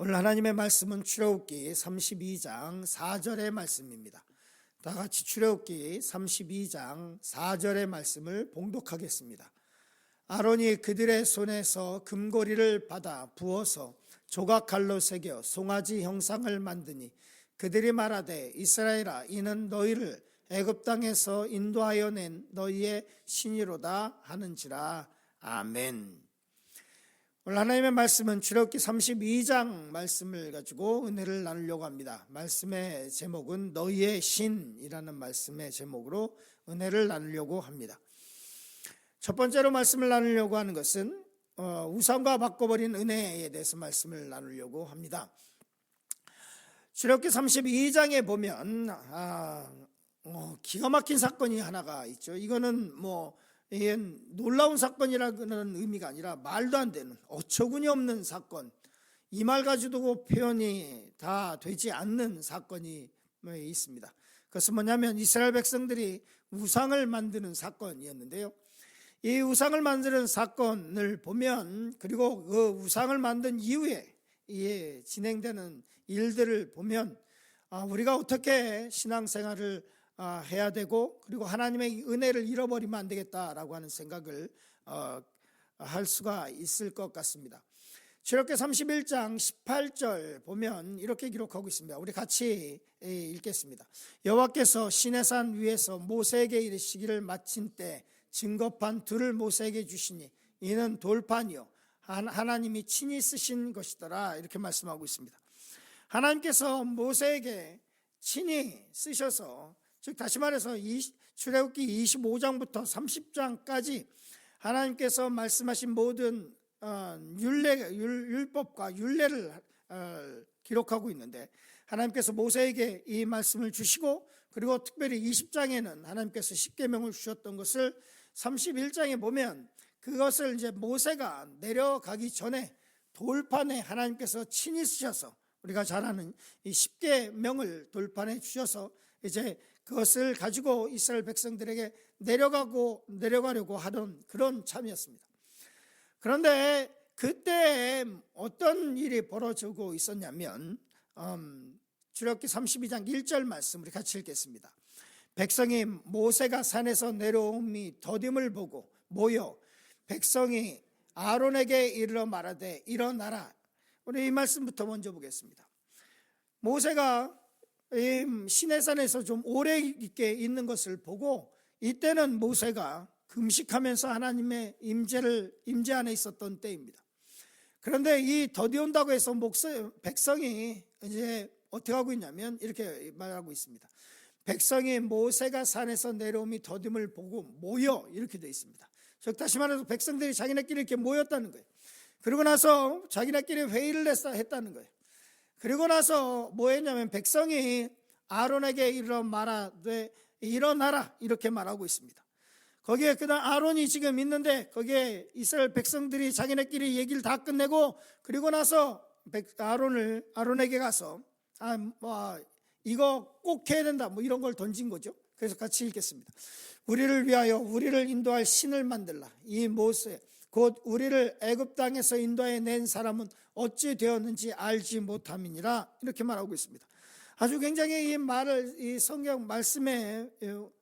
오늘 하나님의 말씀은 출애굽기 32장 4절의 말씀입니다. 다 같이 출애굽기 32장 4절의 말씀을 봉독하겠습니다. 아론이 그들의 손에서 금고리를 받아 부어서 조각칼로 새겨 송아지 형상을 만드니 그들이 말하되 이스라엘아 이는 너희를 애굽 땅에서 인도하여 낸 너희의 신이로다 하는지라. 아멘. 오늘 하나님의 말씀은 출애굽기 32장 말씀을 가지고 은혜를 나누려고 합니다. 말씀의 제목은 너희의 신이라는 말씀의 제목으로 은혜를 나누려고 합니다. 첫 번째로 말씀을 나누려고 하는 것은 우상과 바꿔버린 은혜에 대해서 말씀을 나누려고 합니다. 출애굽기 32장에 보면 기가 막힌 사건이 하나가 있죠. 이거는 놀라운 사건이라는 의미가 아니라 말도 안 되는 어처구니 없는 사건, 이 말 가지고 표현이 다 되지 않는 사건이 있습니다. 그것은 뭐냐면 이스라엘 백성들이 우상을 만드는 사건이었는데요. 이 우상을 만드는 사건을 보면, 그리고 그 우상을 만든 이후에 진행되는 일들을 보면 우리가 어떻게 신앙생활을 해야 되고, 그리고 하나님의 은혜를 잃어버리면 안 되겠다라고 하는 생각을 할 수가 있을 것 같습니다. 출애굽기 31장 18절 보면 이렇게 기록하고 있습니다. 우리 같이 읽겠습니다. 여호와께서 시내산 위에서 모세에게 이르시기를 마친 때 증거판 둘을 모세에게 주시니 이는 돌판이요 하나님이 친히 쓰신 것이더라, 이렇게 말씀하고 있습니다. 하나님께서 모세에게 친히 쓰셔서, 즉 다시 말해서 출애굽기 25장부터 30장까지 하나님께서 말씀하신 모든 율법과 율례를 기록하고 있는데, 하나님께서 모세에게 이 말씀을 주시고, 그리고 특별히 20장에는 하나님께서 십계명을 주셨던 것을 31장에 보면 그것을 이제 모세가 내려가기 전에 돌판에 하나님께서 친히 쓰셔서, 우리가 잘 아는 이 십계명을 돌판에 주셔서 이제 그것을 가지고 이스라엘 백성들에게 내려가려고 하던 그런 참이었습니다. 그런데 그때 어떤 일이 벌어지고 있었냐면, 출애굽기 32장 1절 말씀 우리 같이 읽겠습니다. 백성이 모세가 산에서 내려옴이 더딤을 보고 모여 백성이 아론에게 이르러 말하되 일어나라. 우리 이 말씀부터 먼저 보겠습니다. 모세가 시내산에서 좀 오래 있게 있는 것을 보고, 이때는 모세가 금식하면서 하나님의 임재 안에 있었던 때입니다. 그런데 이 더디 온다고 해서 백성이 이제 어떻게 하고 있냐면 이렇게 말하고 있습니다. 백성이 모세가 산에서 내려옴이 더딤을 보고 모여, 이렇게 되어 있습니다. 즉 다시 말해서 백성들이 자기네끼리 이렇게 모였다는 거예요. 그리고 나서 자기네끼리 회의를 했다는 거예요. 그리고 나서 뭐 했냐면 백성이 아론에게 이르러 말하되 일어나라, 이렇게 말하고 있습니다. 거기에 그다음 아론이 지금 있는데, 거기에 이스라엘 백성들이 자기네끼리 얘기를 다 끝내고, 그리고 나서 아론에게 가서 이거 꼭 해야 된다, 이런 걸 던진 거죠. 그래서 같이 읽겠습니다. 우리를 위하여 우리를 인도할 신을 만들라. 이 모세 곧 우리를 애굽 땅에서 인도해 낸 사람은 어찌 되었는지 알지 못함이니라, 이렇게 말하고 있습니다. 아주 굉장히 이 말을, 이 성경 말씀에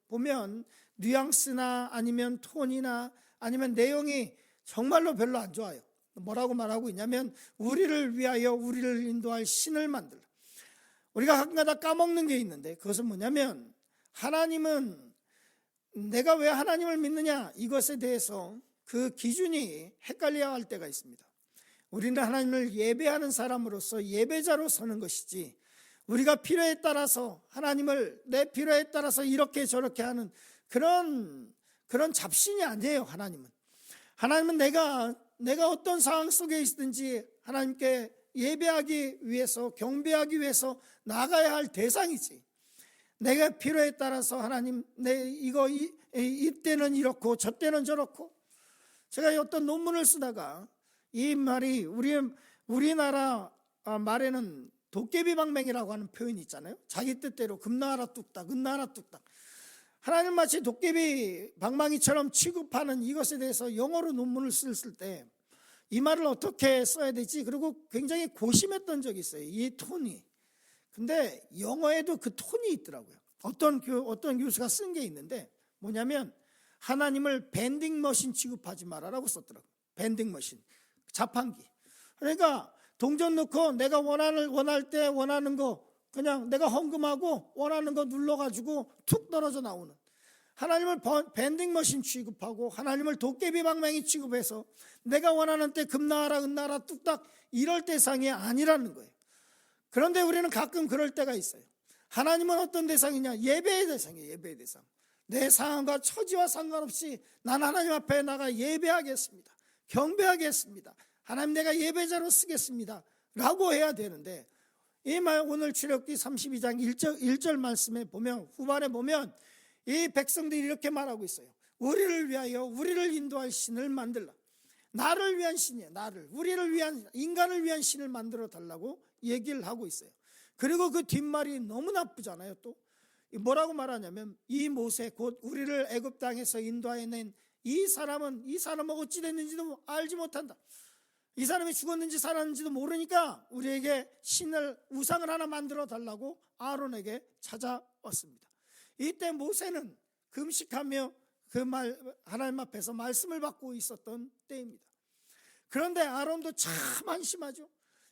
보면 뉘앙스나 아니면 톤이나 아니면 내용이 정말로 별로 안 좋아요. 뭐라고 말하고 있냐면 우리를 위하여 우리를 인도할 신을 만들라. 우리가 가끔가다 까먹는 게 있는데, 그것은 뭐냐면 하나님은, 내가 왜 하나님을 믿느냐, 이것에 대해서 그 기준이 헷갈려야 할 때가 있습니다. 우리는 하나님을 예배하는 사람으로서 예배자로 서는 것이지, 우리가 필요에 따라서 하나님을 내 필요에 따라서 이렇게 저렇게 하는 그런 잡신이 아니에요. 하나님은 내가 어떤 상황 속에 있든지 하나님께 예배하기 위해서, 경배하기 위해서 나가야 할 대상이지, 내가 필요에 따라서 하나님 이때는 이렇고 저때는 저렇고. 제가 어떤 논문을 쓰다가 이 말이 우리나라 말에는 도깨비 방맹이라고 하는 표현이 있잖아요. 자기 뜻대로 금나라 뚝딱, 은나라 뚝딱. 하나님 마치 도깨비 방망이처럼 취급하는 이것에 대해서 영어로 논문을 쓸 때 이 말을 어떻게 써야 되지? 그리고 굉장히 고심했던 적이 있어요. 이 톤이. 근데 영어에도 그 톤이 있더라고요. 어떤 교수가 쓴 게 있는데 뭐냐면 하나님을 밴딩 머신 취급하지 마라라고 썼더라고요. 밴딩 머신, 자판기. 그러니까 동전 넣고 내가 원할 때 원하는 거 그냥 내가 헌금하고 원하는 거 눌러가지고 툭 떨어져 나오는, 하나님을 밴딩 머신 취급하고 하나님을 도깨비 방망이 취급해서 내가 원하는 때 금나라 은나라 뚝딱 이럴 대상이 아니라는 거예요. 그런데 우리는 가끔 그럴 때가 있어요. 하나님은 어떤 대상이냐? 예배의 대상이에요. 예배의 대상. 내 상황과 처지와 상관없이 난 하나님 앞에 나가 예배하겠습니다. 경배하겠습니다. 하나님 내가 예배자로 쓰겠습니다 라고 해야 되는데, 이 말 오늘 출애굽기 32장 1절 말씀에 보면, 후반에 보면 이 백성들이 이렇게 말하고 있어요. 우리를 위하여 우리를 인도할 신을 만들라. 나를 위한 신이에요. 우리를 위한, 인간을 위한 신을 만들어 달라고 얘기를 하고 있어요. 그리고 그 뒷말이 너무 나쁘잖아요. 또 뭐라고 말하냐면 이 모세 곧 우리를 애굽 땅에서 인도해낸 이 사람은 어찌 됐는지도 알지 못한다. 이 사람이 죽었는지 살았는지도 모르니까 우리에게 우상을 하나 만들어 달라고 아론에게 찾아왔습니다. 이때 모세는 금식하며 하나님 앞에서 말씀을 받고 있었던 때입니다. 그런데 아론도 참 한심하죠.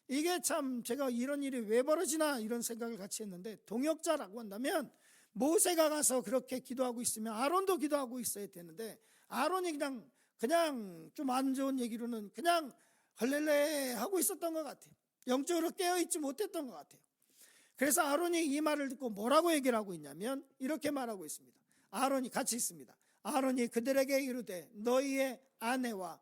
이게 참 제가 이런 일이 왜 벌어지나 이런 생각을 같이 했는데, 동역자라고 한다면 모세가 가서 그렇게 기도하고 있으면 아론도 기도하고 있어야 되는데, 아론이 그냥 좀 안 좋은 얘기로는 그냥 헐렐레 하고 있었던 것 같아요. 영적으로 깨어있지 못했던 것 같아요. 그래서 아론이 이 말을 듣고 뭐라고 얘기를 하고 있냐면 이렇게 말하고 있습니다. 아론이 같이 있습니다. 아론이 그들에게 이르되 너희의 아내와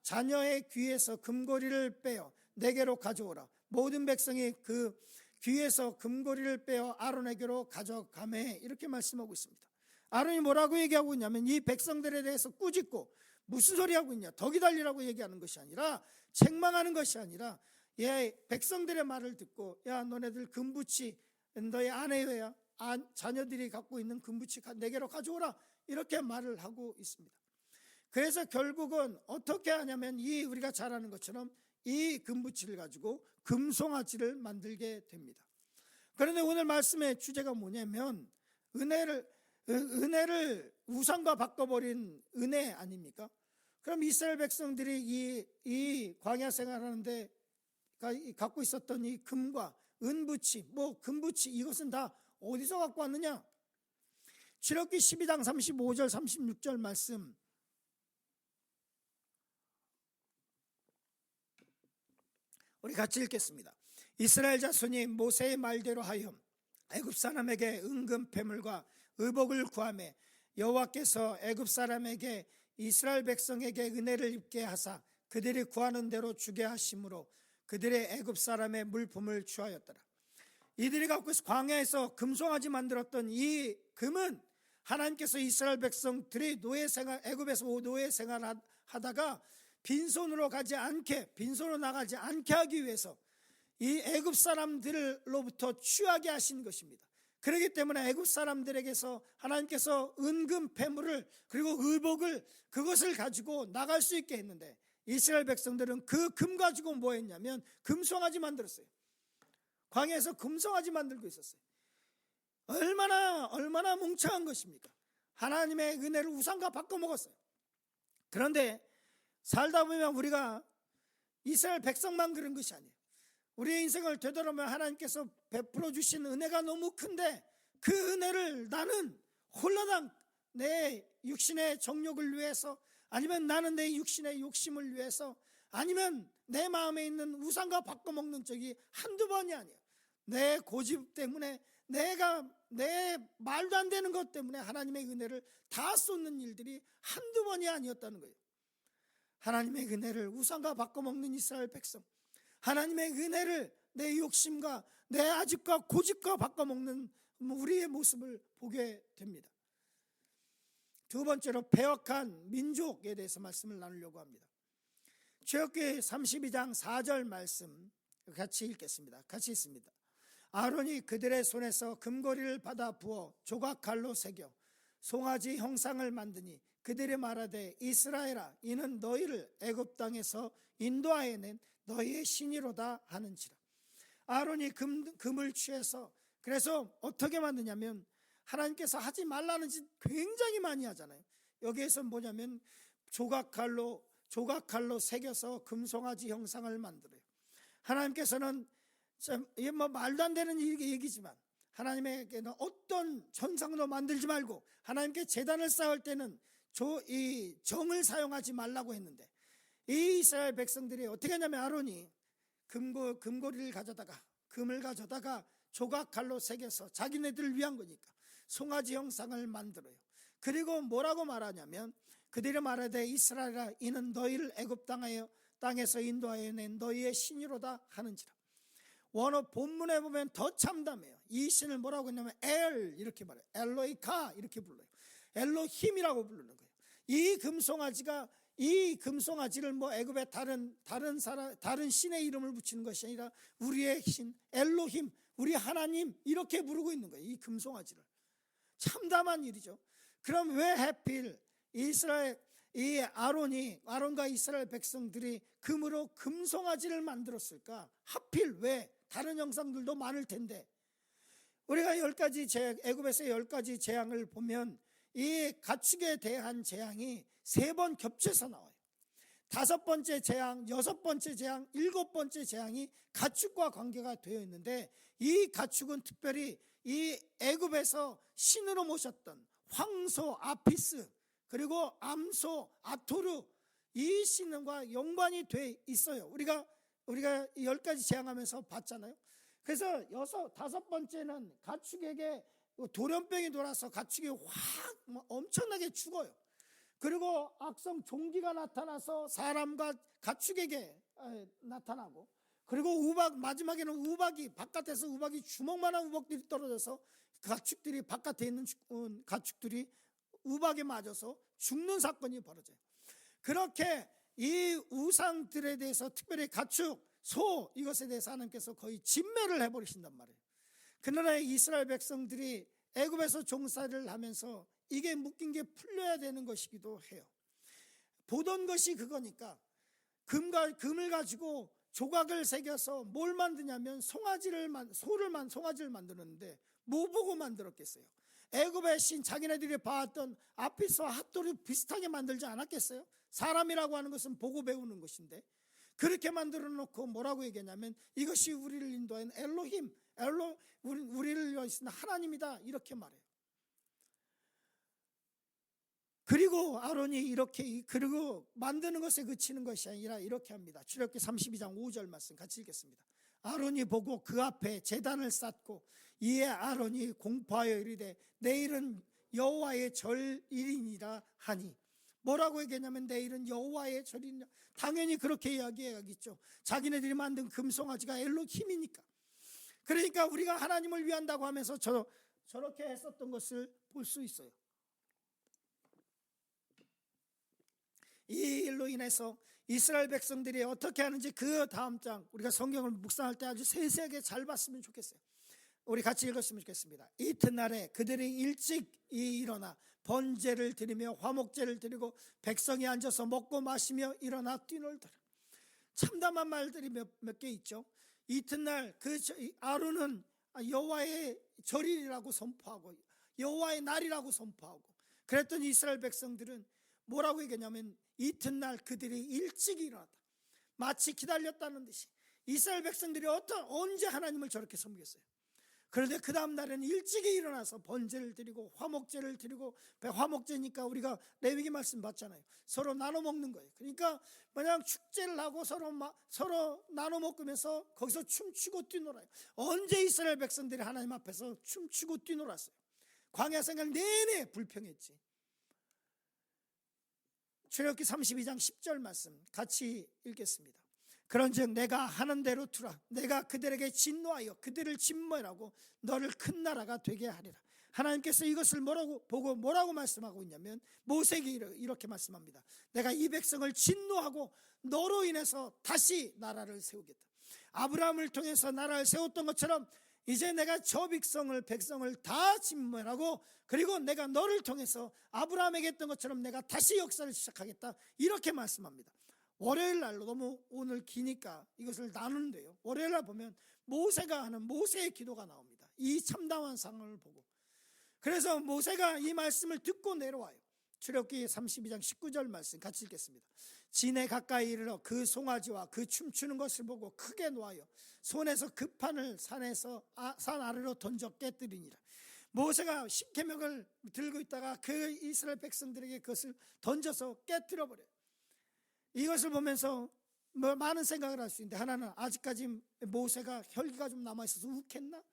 자녀의 귀에서 금고리를 빼어 내게로 가져오라. 모든 백성이 그 귀에서 금고리를 빼어 아론에게로 가져가매, 이렇게 말씀하고 있습니다. 아론이 뭐라고 얘기하고 있냐면 이 백성들에 대해서 꾸짖고 무슨 소리 하고 있냐, 덕이 달리라고 얘기하는 것이 아니라, 책망하는 것이 아니라, 백성들의 말을 듣고 야 너네들 금붙이 너희 아내야 자녀들이 갖고 있는 금붙이 내게로 가져오라, 이렇게 말을 하고 있습니다. 그래서 결국은 어떻게 하냐면 우리가 잘 아는 것처럼 이 금붙이를 가지고 금송아지를 만들게 됩니다. 그런데 오늘 말씀의 주제가 뭐냐면 은혜를 우상과 바꿔버린 은혜 아닙니까? 그럼 이스라엘 백성들이 이 광야 생활하는데 갖고 있었던 이 금과 은붙이, 금붙이, 이것은 다 어디서 갖고 왔느냐? 출애굽기 12장 35절 36절 말씀, 우리 같이 읽겠습니다. 이스라엘 자손이 모세의 말대로 하여 애굽 사람에게 은금 패물과 의복을 구하매 여호와께서 애굽 사람에게 이스라엘 백성에게 은혜를 입게 하사 그들이 구하는 대로 주게 하심으로 그들의 애굽 사람의 물품을 취하였더라. 이들이 갖고 있어 광야에서 금송아지 만들었던 이 금은 하나님께서 이스라엘 백성들이 애굽에서 노예 생활하다가 빈손으로 나가지 않게 하기 위해서 이 애굽 사람들로부터 취하게 하신 것입니다. 그렇기 때문에 애굽 사람들에게서 하나님께서 은금 패물을 그리고 의복을, 그것을 가지고 나갈 수 있게 했는데, 이스라엘 백성들은 그 금 가지고 뭐 했냐면 금송아지 만들었어요. 광야에서 금송아지 만들고 있었어요. 얼마나 멍청한 것입니까? 하나님의 은혜를 우상과 바꿔먹었어요. 그런데 살다 보면 우리가 이스라엘 백성만 그런 것이 아니에요. 우리의 인생을 되돌아보면 하나님께서 베풀어 주신 은혜가 너무 큰데, 그 은혜를 나는 홀라당 내 육신의 정욕을 위해서, 아니면 나는 내 육신의 욕심을 위해서, 아니면 내 마음에 있는 우상과 바꿔먹는 적이 한두 번이 아니에요. 내 고집 때문에, 내 말도 안 되는 것 때문에 하나님의 은혜를 다 쏟는 일들이 한두 번이 아니었다는 거예요. 하나님의 은혜를 우상과 바꿔먹는 이스라엘 백성, 하나님의 은혜를 내 욕심과 내 아집과 고집과 바꿔먹는 우리의 모습을 보게 됩니다. 두 번째로 배역한 민족에 대해서 말씀을 나누려고 합니다. 출애굽기 32장 4절 말씀 같이 읽겠습니다. 같이 있습니다. 아론이 그들의 손에서 금고리를 받아 부어 조각칼로 새겨 송아지 형상을 만드니 그들이 말하되 이스라엘아 이는 너희를 애굽 땅에서 인도하여 낸 너희의 신이로다 하는지라. 아론이 금을 취해서, 그래서 어떻게 만드냐면 하나님께서 하지 말라는 짓 굉장히 많이 하잖아요. 여기에서 뭐냐면 조각칼로 새겨서 금송아지 형상을 만들어요. 하나님께서는 뭐 말도 안 되는 얘기지만 하나님에게는 어떤 전상도 만들지 말고 하나님께 제단을 쌓을 때는 이 정을 사용하지 말라고 했는데, 이 이스라엘 백성들이 어떻게 하냐면 아론이 금을 가져다가 조각칼로 새겨서 자기네들을 위한 거니까 송아지 형상을 만들어요. 그리고 뭐라고 말하냐면 그들이 말하되 이스라엘아 이는 너희를 애굽 땅에서 인도하여 낸 너희의 신이로다 하는지라. 원어 본문에 보면 더 참담해요. 이 신을 뭐라고 했냐면 이렇게 말해요. 엘로이카 이렇게 불러요. 엘로힘이라고 부르는 거예요. 이 금송아지를 뭐 애굽의 다른 신의 이름을 붙이는 것이 아니라 우리의 신 엘로힘, 우리 하나님 이렇게 부르고 있는 거예요. 이 금송아지를. 참담한 일이죠. 그럼 왜 하필 아론과 이스라엘 백성들이 금으로 금송아지를 만들었을까? 하필 왜? 다른 형상들도 많을 텐데. 우리가 애굽에서 10가지 재앙을 보면 이 가축에 대한 재앙이 3번 겹쳐서 나와요. 5번째 재앙, 6번째 재앙, 7번째 재앙이 가축과 관계가 되어 있는데, 이 가축은 특별히 이 애굽에서 신으로 모셨던 황소 아피스 그리고 암소 아토르, 이 신과 연관이 돼 있어요. 우리가 10가지 재앙하면서 봤잖아요. 그래서 5번째는 가축에게 돌연병이 돌아서 가축이 확 엄청나게 죽어요. 그리고 악성 종기가 나타나서 사람과 가축에게 나타나고, 그리고 마지막에는 바깥에서 주먹만한 우박들이 떨어져서 바깥에 있는 가축들이 우박에 맞아서 죽는 사건이 벌어져요. 그렇게 이 우상들에 대해서, 특별히 가축, 소, 이것에 대해서 하나님께서 거의 진멸을 해버리신단 말이에요. 그러나 이스라엘 백성들이 애굽에서 종살이를 하면서 이게 묶인 게 풀려야 되는 것이기도 해요. 보던 것이 그거니까 금을 가지고 조각을 새겨서 뭘 만드냐면 송아지를 만들었는데 뭐 보고 만들었겠어요? 애굽의 신, 자기네들이 봐왔던 아피스와 핫도를 비슷하게 만들지 않았겠어요? 사람이라고 하는 것은 보고 배우는 것인데, 그렇게 만들어 놓고 뭐라고 얘기하냐면 이것이 우리를 인도하는 엘로힘, 우리를 위하신 하나님이다 이렇게 말해요. 그리고 아론이 그리고 만드는 것에 그치는 것이 아니라 이렇게 합니다. 출애굽기 32장 5절 말씀 같이 읽겠습니다. 아론이 보고 그 앞에 제단을 쌓고 이에 아론이 공포하여 이르되 내일은 여호와의 절일이니라 하니. 뭐라고 얘기했냐면 내일은 여호와의 절이냐. 당연히 그렇게 이야기해야겠죠. 자기네들이 만든 금송아지가 엘로힘이니까. 그러니까 우리가 하나님을 위한다고 하면서 저렇게 했었던 것을 볼 수 있어요. 이 일로 인해서 이스라엘 백성들이 어떻게 하는지 그 다음 장 우리가 성경을 묵상할 때 아주 세세하게 잘 봤으면 좋겠어요. 우리 같이 읽었으면 좋겠습니다. 이튿날에 그들이 일찍 일어나 번제를 드리며 화목제를 드리고 백성이 앉아서 먹고 마시며 일어나 뛰놀더라. 참담한 말들이 몇 개 있죠. 이튿날 아론은 여호와의 절일이라고 선포하고 여호와의 날이라고 선포하고, 그랬더니 이스라엘 백성들은 뭐라고 얘기했냐면 이튿날 그들이 일찍 일어났다. 마치 기다렸다는 듯이. 이스라엘 백성들이 언제 하나님을 저렇게 섬겼어요? 그런데 그 다음 날에는 일찍이 일어나서 번제를 드리고 화목제를 드리고, 화목제니까 우리가 레위기 말씀 봤잖아요. 서로 나눠 먹는 거예요. 그러니까 그냥 축제를 하고 서로 나눠 먹으면서 거기서 춤추고 뛰놀아요. 언제 이스라엘 백성들이 하나님 앞에서 춤추고 뛰놀았어요? 광야 생활 내내 불평했지. 출애굽기 32장 10절 말씀 같이 읽겠습니다. 그런즉 내가 하는 대로 두라. 내가 그들에게 진노하여 그들을 진멸하고 너를 큰 나라가 되게 하리라. 하나님께서 이것을 뭐라고 말씀하고 있냐면 모세에게 이렇게 말씀합니다. 내가 이 백성을 진노하고 너로 인해서 다시 나라를 세우겠다. 아브라함을 통해서 나라를 세웠던 것처럼 이제 내가 저 백성을 다 진멸하고 그리고 내가 너를 통해서 아브라함에게 했던 것처럼 내가 다시 역사를 시작하겠다, 이렇게 말씀합니다. 월요일 날로 너무 오늘 기니까 이것을 나누는데요, 월요일 날 보면 모세가 하는 모세의 기도가 나옵니다. 이 참담한 상황을 보고. 그래서 모세가 이 말씀을 듣고 내려와요. 출애굽기 32장 19절 말씀 같이 읽겠습니다. 진에 가까이 이르러 그 송아지와 그 춤추는 것을 보고 크게 놓아요 손에서 그 판을 산 아래로 던져 깨뜨리니라. 모세가 십계명을 들고 있다가 그 이스라엘 백성들에게 그것을 던져서 깨뜨려 버려요. 이것을 보면서 많은 생각을 할 수 있는데, 하나는 아직까지 모세가 혈기가 좀 남아있어서 욱했나?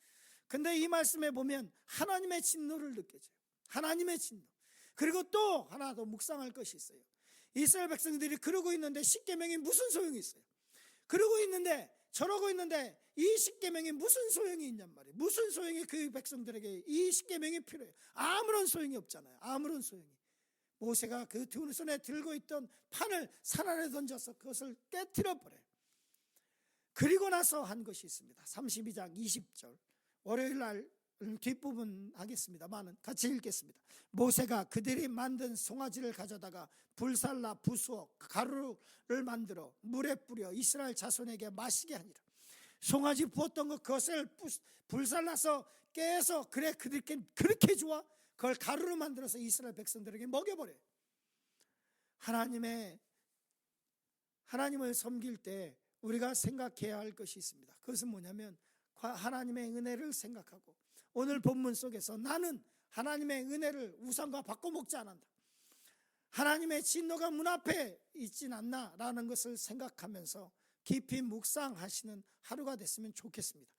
근데 이 말씀에 보면 하나님의 진노를 느껴져요. 하나님의 진노. 그리고 또 하나 더 묵상할 것이 있어요. 이스라엘 백성들이 그러고 있는데 십계명이 무슨 소용이 있어요? 그러고 있는데, 저러고 있는데 이 십계명이 무슨 소용이 있냔 말이에요. 무슨 소용이 그 백성들에게 이 십계명이 필요해요? 아무런 소용이 없잖아요. 아무런 소용이. 모세가 그 두 손에 들고 있던 판을 산 아래 던져서 그것을 깨뜨려 버려요. 그리고 나서 한 것이 있습니다. 32장 20절, 월요일 날 뒷부분 하겠습니다만 같이 읽겠습니다. 모세가 그들이 만든 송아지를 가져다가 불살라 부수어 가루를 만들어 물에 뿌려 이스라엘 자손에게 마시게 하니라. 송아지 부었던 것, 그것을 불살라서 깨서, 그래 그들께 그렇게 좋아? 그걸 가루로 만들어서 이스라엘 백성들에게 먹여버려요. 하나님을 섬길 때 우리가 생각해야 할 것이 있습니다. 그것은 뭐냐면 하나님의 은혜를 생각하고, 오늘 본문 속에서 나는 하나님의 은혜를 우상과 바꿔먹지 않는다, 하나님의 진노가 문 앞에 있진 않나라는 것을 생각하면서 깊이 묵상하시는 하루가 됐으면 좋겠습니다.